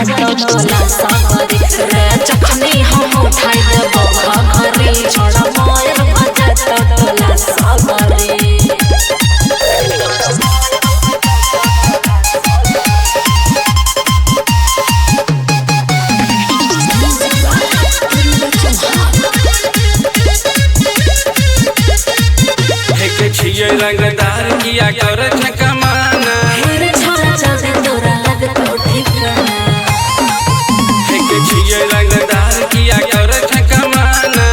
टोला सागरी रे चखनी हम उठाई देबो घरी छोड़ा मोर भजा टोला सागरी रंगदार किया कर कमाना रंगदार किया कर कमाना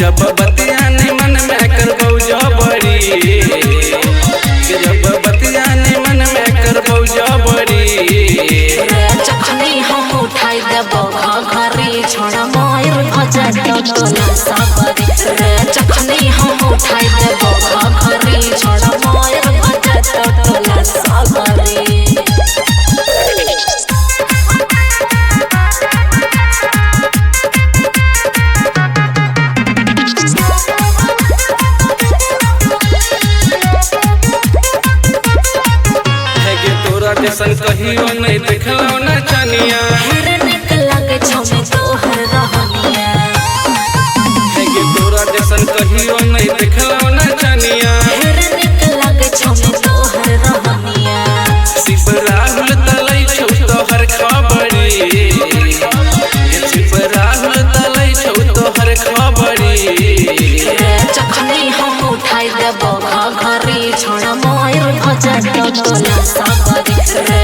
जब बतिया मन में करबो जबरी जब बतिया मन में करबो जबरी चखनी हम उठाई देबो घरी छोड़ा मोर भजा टोला सागरी रे चखनी हम उठाई देबो घरी छोड़ा मोर भजा टोला सागरी जैसन कहियो नहीं देखलो ना चनिया तोरा जैसन कहियो नहीं देखलो ना चनिया सिर्फ राहुल तलै छौ तोहर खबरी सिर्फ राहुल तलै छौ तोहर खबरी चखनी हम उठाई देबो घरी छोड़ा मोर भजा टोला सागरी रे